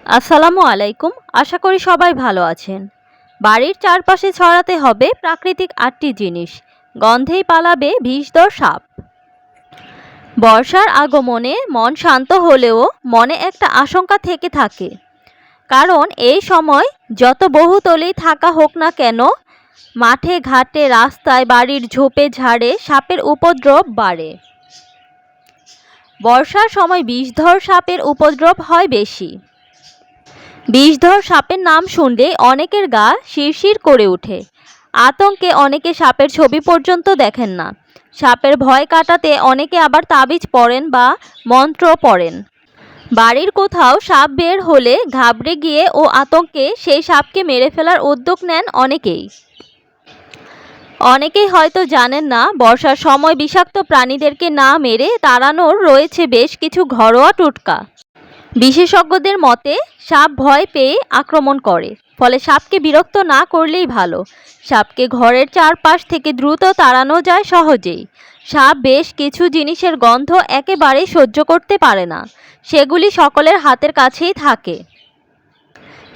আসসালামু আলাইকুম। আশা করি সবাই ভালো আছেন। বাড়ির চারপাশে ছড়াতে হবে প্রাকৃতিক ৮টি জিনিস, গন্ধেই পালাবে বিষধর সাপ। বর্ষার আগমনে মন শান্ত হলেও মনে একটা আশঙ্কা থেকে থাকে, কারণ এই সময় যত বহুতলেই থাকা হোক না কেন, মাঠে ঘাটে রাস্তায় বাড়ির ঝোপে ঝাড়ে সাপের উপদ্রব বাড়ে। বর্ষার সময় বিষধর সাপের উপদ্রব হয় বেশি। বিষধর সাপের নাম শুনলে অনেকের গা শিরশির করে ওঠে। আতঙ্কে অনেকে সাপের ছবি পর্যন্ত দেখেন না। সাপের ভয় কাটাতে অনেকে আবার তাবিজ পড়েন বা মন্ত্র পড়েন। বাড়ির কোথাও সাপ বের হলে ঘাবড়ে গিয়ে ও আতঙ্কে সেই সাপকে মেরে ফেলার উদ্যোগ নেন অনেকেই। অনেকেই হয়তো জানেন না, বর্ষার সময় বিষাক্ত প্রাণীদেরকে না মেরে তাড়ানোর রয়েছে বেশ কিছু ঘরোয়া টোটকা। বিশেষজ্ঞদের মতে সাপ ভয় পেয়ে আক্রমণ করে, ফলে সাপকে বিরক্ত না করলেই ভালো। সাপকে ঘরের চারপাশ থেকে দ্রুত তাড়ানো যায় সহজেই। সাপ বেশ কিছু জিনিসের গন্ধ একেবারেই সহ্য করতে পারে না, সেগুলি সকলের হাতের কাছেই থাকে।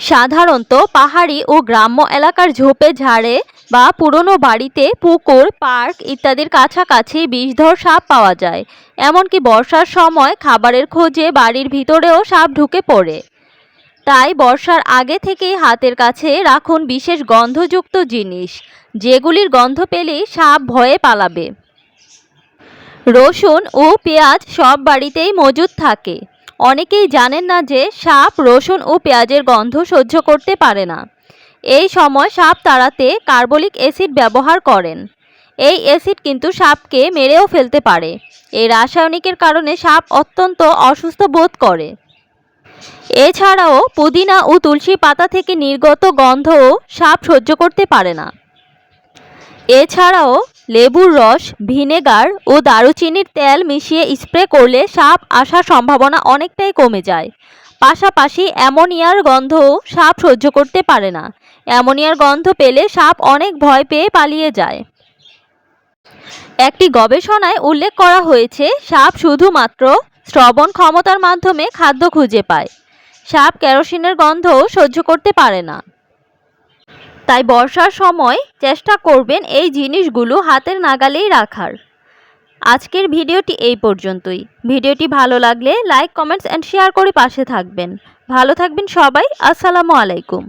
সাধারণত পাহাড়ি ও গ্রাম্য এলাকার ঝোপে ঝাড়ে বা পুরনো বাড়িতে পুকুর, পার্ক ইত্যাদির কাছাকাছি বিষধর সাপ পাওয়া যায়। এমনকি বর্ষার সময় খাবারের খোঁজে বাড়ির ভিতরেও সাপ ঢুকে পড়ে। তাই বর্ষার আগে থেকেই হাতের কাছে রাখুন বিশেষ গন্ধযুক্ত জিনিস, যেগুলির গন্ধ পেলেই সাপ ভয়ে পালাবে। রসুন ও পেঁয়াজ সব বাড়িতেই মজুদ থাকে। অনেকেই জানেন না যে সাপ রসুন ও পেঁয়াজের গন্ধ সহ্য করতে পারে না। এই সময় সাপ তাড়াতে কার্বলিক অ্যাসিড ব্যবহার করেন। এই অ্যাসিড কিন্তু সাপকে মেরেও ফেলতে পারে। এই রাসায়নিকের কারণে সাপ অত্যন্ত অসুস্থ বোধ করে। এছাড়াও পুদিনা ও তুলসী পাতা থেকে নির্গত গন্ধও সাপ সহ্য করতে পারে না। এছাড়াও লেবুর রস, ভিনেগার ও দারুচিনির তেল মিশিয়ে স্প্রে করলে সাপ আসার সম্ভাবনা অনেকটাই কমে যায়। পাশাপাশি অ্যামোনিয়ার গন্ধও সাপ সহ্য করতে পারে না। অ্যামোনিয়ার গন্ধ পেলে সাপ অনেক ভয় পেয়ে পালিয়ে যায়। একটি গবেষণায় উল্লেখ করা হয়েছে, সাপ শুধুমাত্র শ্রবণ ক্ষমতার মাধ্যমে খাদ্য খুঁজে পায়। সাপ কেরোসিনের গন্ধও সহ্য করতে পারে না। তাই বর্ষার সময় চেষ্টা করবেন এই জিনিসগুলো হাতের নাগালেই রাখার। আজকের ভিডিওটি এই পর্যন্তই। ভিডিওটি ভালো লাগলে লাইক, কমেন্টস অ্যান্ড শেয়ার করে পাশে থাকবেন। ভালো থাকবেন সবাই। আসসালামু আলাইকুম।